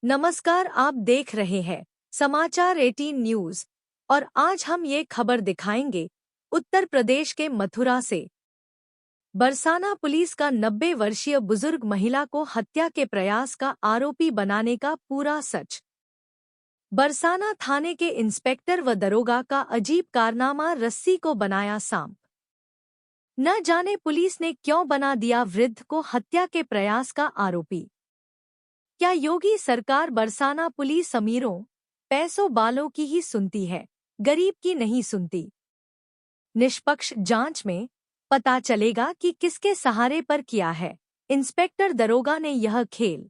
नमस्कार, आप देख रहे हैं समाचार 18 न्यूज और आज हम ये खबर दिखाएंगे उत्तर प्रदेश के मथुरा से। बरसाना पुलिस का 90 वर्षीय बुजुर्ग महिला को हत्या के प्रयास का आरोपी बनाने का पूरा सच। बरसाना थाने के इंस्पेक्टर व दरोगा का अजीब कारनामा, रस्सी को बनाया सांप। न जाने पुलिस ने क्यों बना दिया वृद्ध को हत्या के प्रयास का आरोपी। क्या योगी सरकार बरसाना पुलिस अमीरों, पैसों वालों की ही सुनती है, गरीब की नहीं सुनती? निष्पक्ष जांच में पता चलेगा कि किसके सहारे पर किया है इंस्पेक्टर दरोगा ने यह खेल।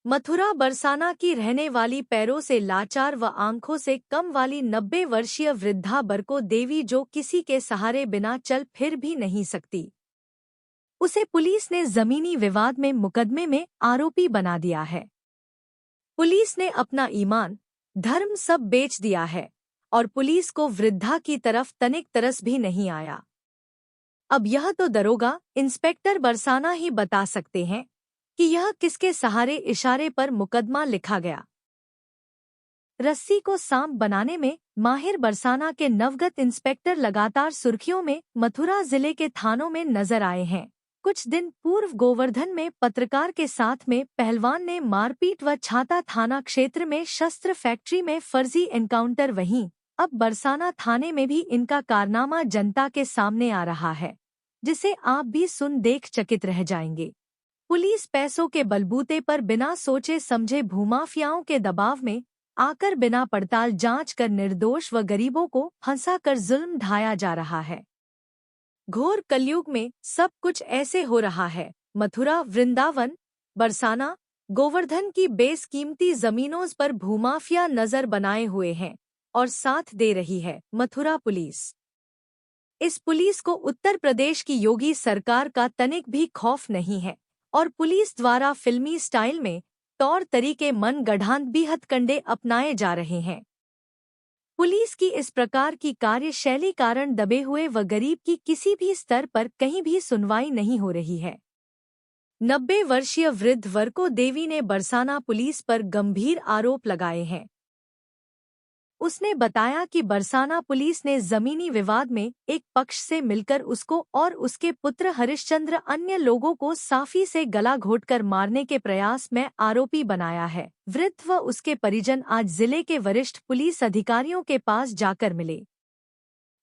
मथुरा बरसाना की रहने वाली, पैरों से लाचार व आंखों से कम वाली 90 वर्षीय वृद्धा बरको देवी, जो किसी के सहारे बिना चल फिर भी नहीं सकती, उसे पुलिस ने जमीनी विवाद में मुकदमे में आरोपी बना दिया है। पुलिस ने अपना ईमान, धर्म सब बेच दिया है और पुलिस को वृद्धा की तरफ तनिक तरस भी नहीं आया। अब यह तो दरोगा इंस्पेक्टर बरसाना ही बता सकते हैं कि यह किसके सहारे इशारे पर मुकदमा लिखा गया। रस्सी को सांप बनाने में माहिर बरसाना के नवगत इंस्पेक्टर लगातार सुर्खियों में मथुरा जिले के थानों में नजर आए हैं। कुछ दिन पूर्व गोवर्धन में पत्रकार के साथ में पहलवान ने मारपीट व छाता थाना क्षेत्र में शस्त्र फैक्ट्री में फर्जी एनकाउंटर, वहीं अब बरसाना थाने में भी इनका कारनामा जनता के सामने आ रहा है, जिसे आप भी सुन देख चकित रह जाएंगे। पुलिस पैसों के बलबूते पर बिना सोचे समझे भूमाफियाओं के दबाव में आकर बिना पड़ताल जांच कर निर्दोष व गरीबों को फंसाकर जुल्म ढाया जा रहा है। घोर कलयुग में सब कुछ ऐसे हो रहा है। मथुरा, वृंदावन, बरसाना, गोवर्धन की बेसकीमती जमीनों पर भूमाफिया नजर बनाए हुए हैं और साथ दे रही है मथुरा पुलिस। इस पुलिस को उत्तर प्रदेश की योगी सरकार का तनिक भी खौफ नहीं है और पुलिस द्वारा फिल्मी स्टाइल में तौर तरीके, मन गढ़ांत भी हथकंडे अपनाए जा रहे हैं। पुलिस की इस प्रकार की कार्यशैली कारण दबे हुए व गरीब की किसी भी स्तर पर कहीं भी सुनवाई नहीं हो रही है। 90 वर्षीय वृद्ध बरको देवी ने बरसाना पुलिस पर गंभीर आरोप लगाए हैं। उसने बताया कि बरसाना पुलिस ने जमीनी विवाद में एक पक्ष से मिलकर उसको और उसके पुत्र हरिश्चंद्र अन्य लोगों को साफी से गला घोंटकर मारने के प्रयास में आरोपी बनाया है। वृद्ध व उसके परिजन आज जिले के वरिष्ठ पुलिस अधिकारियों के पास जाकर मिले।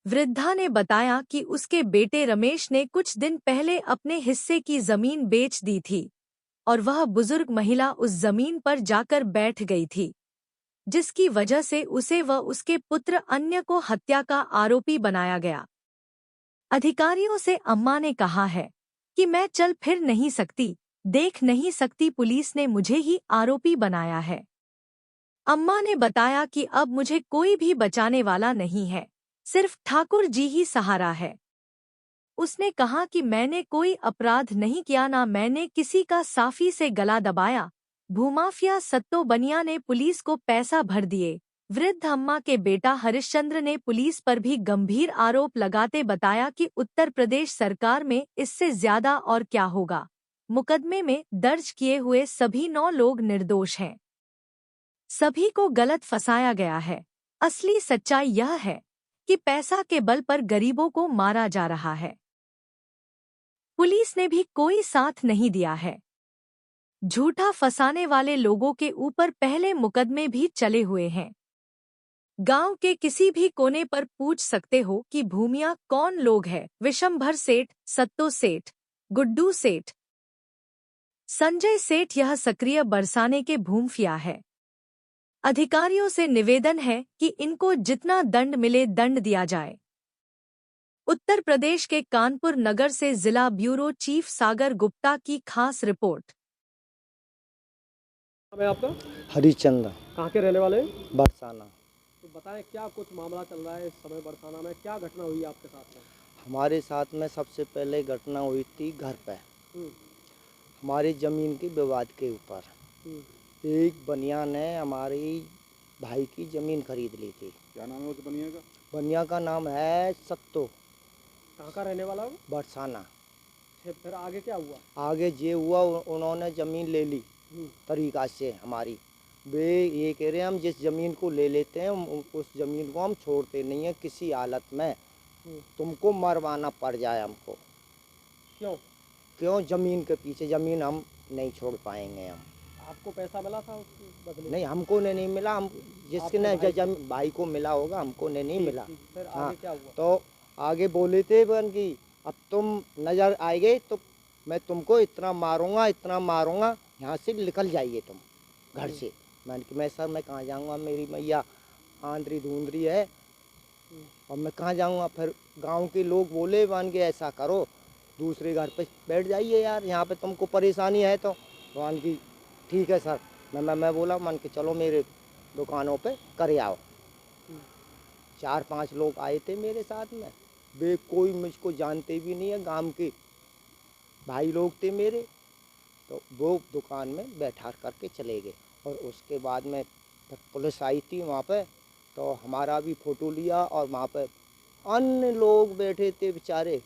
वृद्धा ने बताया कि उसके बेटे रमेश ने कुछ दिन पहले अपने हिस्से की जमीन बेच दी थी और वह बुजुर्ग महिला उस जमीन पर जाकर बैठ गई थी, जिसकी वजह से उसे व उसके पुत्र अन्य को हत्या का आरोपी बनाया गया। अधिकारियों से अम्मा ने कहा है कि मैं चल फिर नहीं सकती, देख नहीं सकती, पुलिस ने मुझे ही आरोपी बनाया है। अम्मा ने बताया कि अब मुझे कोई भी बचाने वाला नहीं है, सिर्फ ठाकुर जी ही सहारा है। उसने कहा कि मैंने कोई अपराध नहीं किया, ना मैंने किसी का साफी से गला दबाया। भूमाफिया सत्तो बनिया ने पुलिस को पैसा भर दिए। वृद्ध अम्मा के बेटा हरिश्चंद्र ने पुलिस पर भी गंभीर आरोप लगाते बताया कि उत्तर प्रदेश सरकार में इससे ज्यादा और क्या होगा। मुकदमे में दर्ज किए हुए सभी 9 लोग निर्दोष हैं। सभी को गलत फंसाया गया है। असली सच्चाई यह है कि पैसा के बल पर गरीबों को मारा जा रहा है। पुलिस ने भी कोई साथ नहीं दिया है। झूठा फंसाने वाले लोगों के ऊपर पहले मुकदमे भी चले हुए हैं। गांव के किसी भी कोने पर पूछ सकते हो कि भूमिया कौन लोग हैं। विशंभर सेठ, सत्तो सेठ, गुड्डू सेठ, संजय सेठ, यह सक्रिय बरसाने के भूमफिया है। अधिकारियों से निवेदन है कि इनको जितना दंड मिले दंड दिया जाए। उत्तर प्रदेश के कानपुर नगर से जिला ब्यूरो चीफ सागर गुप्ता की खास रिपोर्ट। है आपका? हरिचंद्र। कहाँ के रहने वाले? बरसाना। तो बताएं, क्या कुछ मामला चल रहा है इस समय बरसाना में? क्या घटना हुई आपके साथ में? हमारे साथ में सबसे पहले घटना हुई थी घर पे, हमारी ज़मीन की विवाद के ऊपर। एक बनिया ने हमारी भाई की ज़मीन खरीद ली थी। क्या नाम है उस बनिया का? बनिया का नाम है सत्तो। कहाँ का रहने वाला वो? बरसाना। फिर आगे क्या हुआ? आगे ये हुआ, उन्होंने ज़मीन ले ली तरीका से हमारी। वे ये कह रहे हैं हम जिस ज़मीन को ले लेते हैं उस ज़मीन को हम छोड़ते नहीं हैं किसी हालत में, तुमको मरवाना पड़ जाए हमको। क्यों? क्यों? ज़मीन के पीछे, ज़मीन हम नहीं छोड़ पाएंगे हम। आपको पैसा मिला था उसके बदले? नहीं, हमको ने नहीं मिला, हम जिसके ने भाई को मिला होगा, हमको ने नहीं मिला। फिर हाँ, आगे क्या हुआ? तो आगे बोले थे बन की अब तुम नज़र आएगे तो मैं तुमको इतना मारूंगा, यहाँ से निकल जाइए तुम घर से। मैंने कि मैं सर मैं कहाँ जाऊँगा, मेरी मैया आंधरी धुंधरी है और मैं कहाँ जाऊँगा। फिर गांव के लोग बोले बन के ऐसा करो दूसरे घर पे बैठ जाइए यार, यहाँ पे तुमको परेशानी है तो। मान की ठीक है सर। मैं बोला मान के चलो मेरे दुकानों पे करे आओ। 4-5 लोग आए थे मेरे साथ में, वे कोई मुझको जानते भी नहीं है, गांव के भाई लोग थे मेरे। तो वो दुकान में बैठा करके चले गए और उसके बाद में पुलिस आई थी वहाँ पे, तो हमारा भी फ़ोटो लिया और वहाँ पे अन्य लोग बैठे थे बेचारे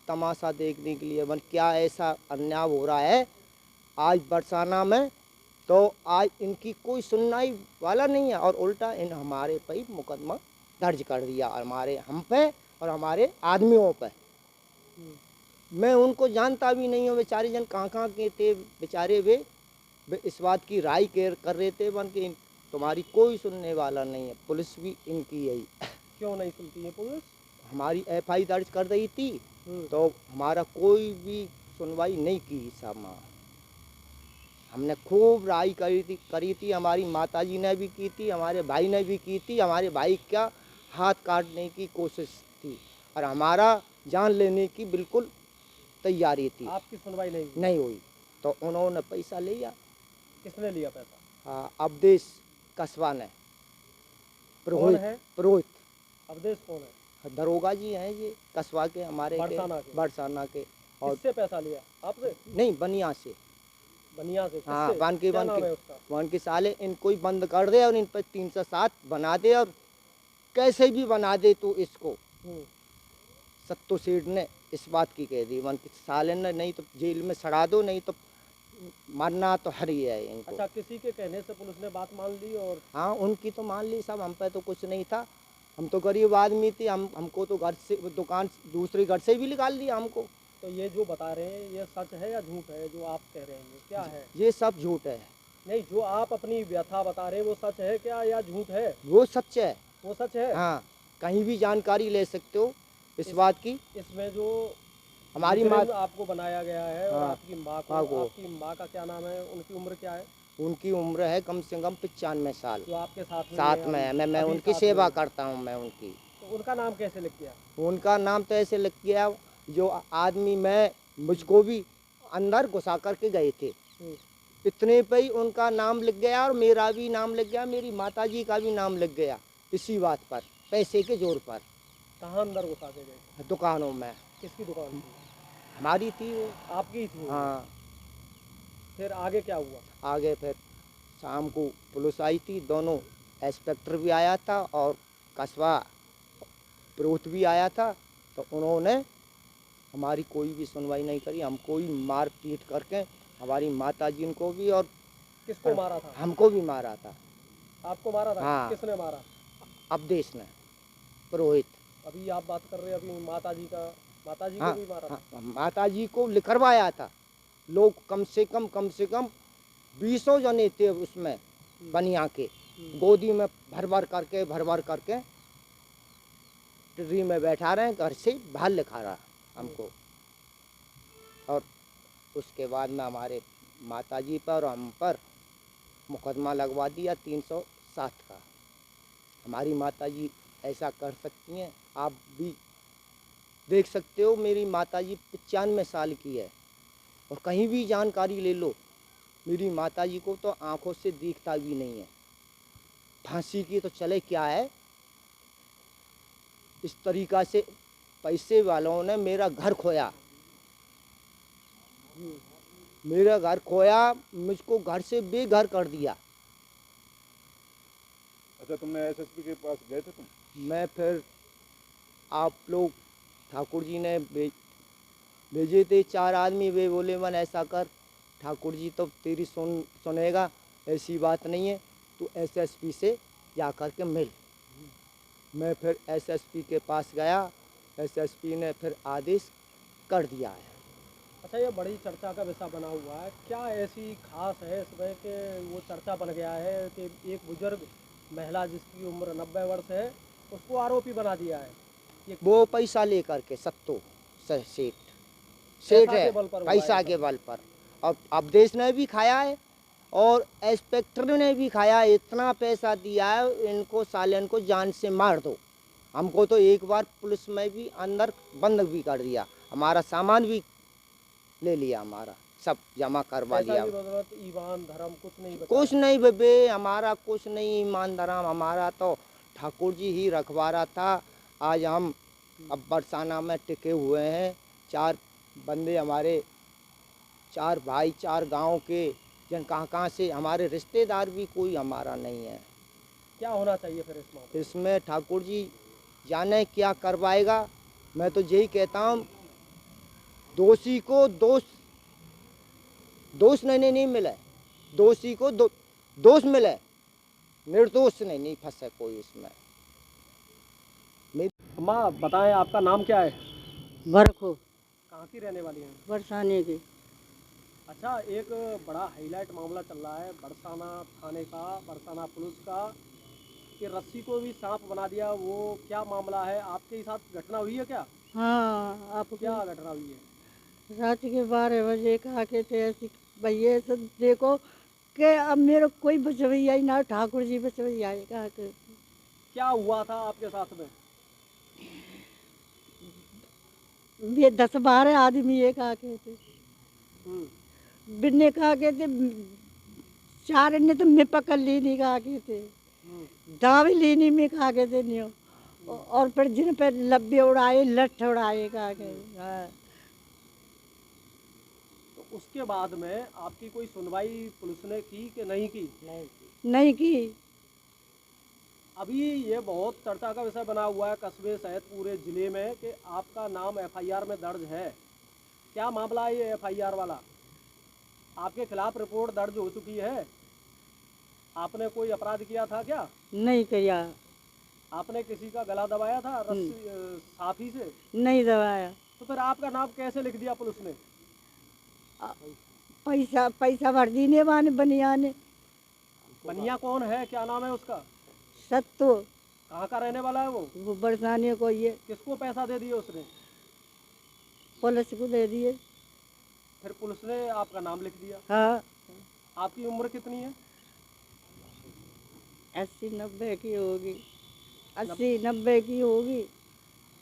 तमाशा देखने के लिए। मन क्या ऐसा अन्याय हो रहा है आज बरसाना में, तो आज इनकी कोई सुनवाई वाला नहीं है और उल्टा इन हमारे पे मुकदमा दर्ज कर दिया, हमारे हम पे और हमारे आदमियों पे। मैं उनको जानता भी नहीं हूँ, बेचारे जन कहाँ के थे बेचारे। वे इस बात की राय कर रहे थे बन के तुम्हारी कोई सुनने वाला नहीं है, पुलिस भी इनकी यही। क्यों नहीं सुनती है पुलिस? हमारी FI दर्ज कर रही थी तो हमारा कोई भी सुनवाई नहीं की सामा। हमने खूब राय करी थी, हमारी माताजी ने भी की थी, हमारे भाई ने भी की थी। हमारे भाई का हाथ काटने की कोशिश थी और हमारा जान लेने की बिल्कुल तैयारी थी। आपकी सुनवाई नहीं हुई तो उन्होंने पैसा लिया। किसने लिया पैसा? हाँ, अवधेश कस्बा ने। कौन है पुरोहित? अवधेश कौन है? दरोगा जी हैं ये कस्बा के हमारे बरसाना के। और किससे पैसा लिया? आपसे? नहीं, बनिया से। बनिया से? हाँ, उसका? वन के साले इनको ही बंद कर दे और इन पर 307 बना दे और कैसे भी बना दे तो इसको। सत्तो सेठ ने इस बात की कह दी वन के साले ने, नहीं तो जेल में सड़ा दो, नहीं तो मरना तो हर ही है इनको। अच्छा, किसी के कहने से पुलिस ने बात मान ली? और हाँ, उनकी तो मान ली सब, हम पे तो कुछ नहीं था, हम तो गरीब आदमी थे। हमको तो घर से दुकान दूसरे घर से भी निकाल दिया हमको। तो ये जो बता रहे हैं ये सच है या झूठ है जो आप कह रहे हैं? ये क्या है? ये सब झूठ है। नहीं, जो आप अपनी व्यथा बता रहे हैं वो सच है क्या या झूठ है? वो सच है। वो सच है? हाँ, कहीं भी जानकारी ले सकते हो इस बात की। इसमें जो हमारी माँ आपको बनाया गया है और हाँ, आपकी माँ को, आपकी माँ का क्या नाम है, उनकी उम्र क्या है? उनकी उम्र है कम से कम 95 साल। जो आपके साथ में मैं उनकी सेवा करता हूँ मैं उनकी। तो उनका नाम कैसे लिख गया? उनका नाम तो ऐसे लिख गया जो आदमी मैं मुझको भी अंदर घुसा करके गए थे, इतने पे ही उनका नाम लिख गया और मेरा भी नाम लिख गया, मेरी माताजी का भी नाम लिख गया इसी बात पर, पैसे के जोर पर। कहाँ अंदर घुसा के गए? दुकानों में। किसकी दुकान थी? हमारी थी वो। आपकी थी? हाँ। फिर आगे क्या हुआ? आगे फिर शाम को पुलिस आई थी, दोनों इंस्पेक्टर भी आया था और कस्बा पुरोहित भी आया था। तो उन्होंने हमारी कोई भी सुनवाई नहीं करी, हमको ही मार पीट करके हमारी माताजी को भी और किसको मारा था? हमको भी मारा था। आपको मारा था? हाँ। किसने मारा? अवधेश ने, पुरोहित। अभी आप बात कर रहे हैं अभी माताजी का, माताजी हाँ, को भी मारा था? हाँ, माताजी को लिखवाया था। लोग कम से कम 20 जने थे उसमें बनिया के, गोदी में भर भर करके ट्री में बैठा रहे, घर से बाहर लिखा रहा हमको। और उसके बाद में हमारे माताजी पर और हम पर मुकदमा लगवा दिया 307 का। हमारी माताजी ऐसा कर सकती हैं, आप भी देख सकते हो। मेरी माताजी 95 साल की है और कहीं भी जानकारी ले लो, मेरी माताजी को तो आंखों से दिखता भी नहीं है। फांसी की तो चले क्या है। इस तरीक़ा से पैसे वालों ने मेरा घर खोया, मेरा घर खोया, मुझको घर से बेघर कर दिया। अच्छा, तुमने SSP के पास गए थे तुम? मैं फिर आप लोग ठाकुर जी ने भेजे थे 4 आदमी, वे बोले मन ऐसा कर ठाकुर जी तो तेरी सुनेगा, ऐसी बात नहीं है, तू एसएसपी से जा कर के मिल। मैं फिर एसएसपी के पास गया, एसएसपी ने फिर आदेश कर दिया है। अच्छा, ये बड़ी चर्चा का विषय बना हुआ है, क्या ऐसी खास है इसमें कि वो चर्चा बन गया है कि एक बुजुर्ग महिला जिसकी उम्र 90 वर्ष है उसको आरोपी बना दिया है? ये वो पैसा लेकर के सत्तो सेठ सेठ पैसा है, के बल पर हुआ पैसा है के सब। बल पर। अब देश ने भी खाया है और इंस्पेक्टर ने भी खाया है। इतना पैसा दिया है, इनको सालन को जान से मार दो। हमको तो एक बार पुलिस में भी अंदर बंद भी कर दिया, हमारा सामान भी ले लिया, हमारा सब जमा करवा पैसा लिया। की बदौलत ईमान धर्म कुछ नहीं बचा कुछ है। नहीं बे, हमारा कुछ नहीं, ईमानदार हमारा तो ठाकुर जी ही रखवारा था। आज हम अब बरसाना में टिके हुए हैं, 4 बंदे हमारे, 4 भाई, 4 गांव के, जन कहाँ से, हमारे रिश्तेदार भी कोई हमारा नहीं है। क्या होना चाहिए फिर इस मामले? इसमें ठाकुर जी जाने क्या करवाएगा। मैं तो यही कहता हूँ, दोषी को दोष नहीं मिले, दोषी को दोष मिले, निर्दोष नहीं फंसे कोई इसमें। अम्मा बताएं, आपका नाम क्या है? बरखो कहाँ की रहने वाली हैं? बरसाने की। अच्छा, एक बड़ा हाईलाइट मामला चल रहा है बरसाना थाने का, बरसाना पुलिस का, कि रस्सी को भी सांप बना दिया। वो क्या मामला है? आपके साथ घटना हुई है क्या? हाँ, आप क्या घटना हुई है? रात के 12 बजे कहा के थे ऐसी भैया से देखो कि अब मेरे कोई बचवैया ही ना, ठाकुर जी बचवैया है कहा के। क्या हुआ था आपके साथ में? ये 10-12 आदमी ये कहा के थे, बिन्ने कहा के थे, 4 ने तो मैं पकड़ ली नहीं कहा के थे, दावी लेनी में कहा के थे नहीं। और फिर जिन पे लब्बे उड़ाए, लठ उड़ाए कहा के। हाँ, तो उसके बाद में आपकी कोई सुनवाई पुलिस ने की कि नहीं की? नहीं की। अभी ये बहुत चर्चा का विषय बना हुआ है कस्बे सहित पूरे जिले में कि आपका नाम एफआईआर में दर्ज है। क्या मामला है ये एफआईआर वाला? आपके खिलाफ रिपोर्ट दर्ज हो चुकी है। आपने कोई अपराध किया था क्या? नहीं किया। आपने किसी का गला दबाया था रस्सी साथी से? नहीं दबाया। तो फिर आपका नाम कैसे लिख दिया पुलिस ने? पैसा भर दीने वाने बनिया ने। बनिया कौन है, क्या नाम है उसका? सत्तो, कहाँ का रहने वाला है वो? वो बरसाने को ये किसको पैसा दे दिए उसने? पुलिस को दे दिए। फिर पुलिस ने आपका नाम लिख दिया। हाँ, आपकी उम्र कितनी है? 80-90 की होगी, 80-90 की होगी।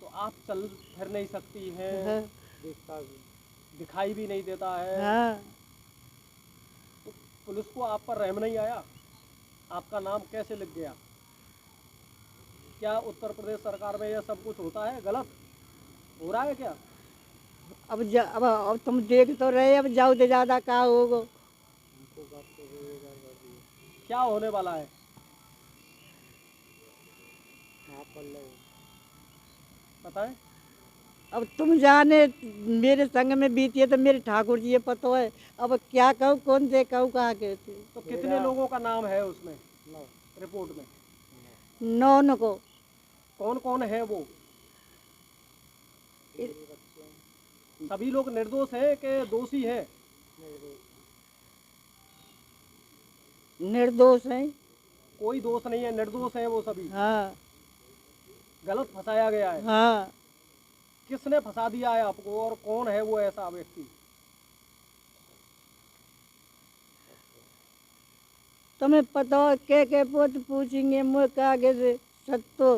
तो आप चल फिर नहीं सकती हैं, हाँ, दिखाई भी नहीं देता है। हाँ। तो पुलिस को आप पर रहम नहीं आया? आपका नाम कैसे लिख गया? क्या उत्तर प्रदेश सरकार में यह सब कुछ होता है? गलत हो रहा है क्या? अब तुम देख तो रहे, अब जाओ तो ज्यादा का होगा। क्या होने वाला है? बताएं। अब तुम जाने, मेरे संग में बीती है तो मेरे ठाकुर जी ये पता है। अब क्या कहूँ, कौन से कहूँ, कहा कहते। तो कितने लोगों का नाम है उसमें रिपोर्ट में? 9 को। कौन कौन है वो? सभी लोग निर्दोष हैं कि दोषी हैं? निर्दोष है। कोई दोष नहीं है, निर्दोष हैं वो सभी। हाँ, गलत फंसाया गया है। हाँ। किसने फंसा दिया है आपको और कौन है वो ऐसा व्यक्ति? तुम्हें पता हो के पोत पूछेंगे मुझे आगे से सत्तो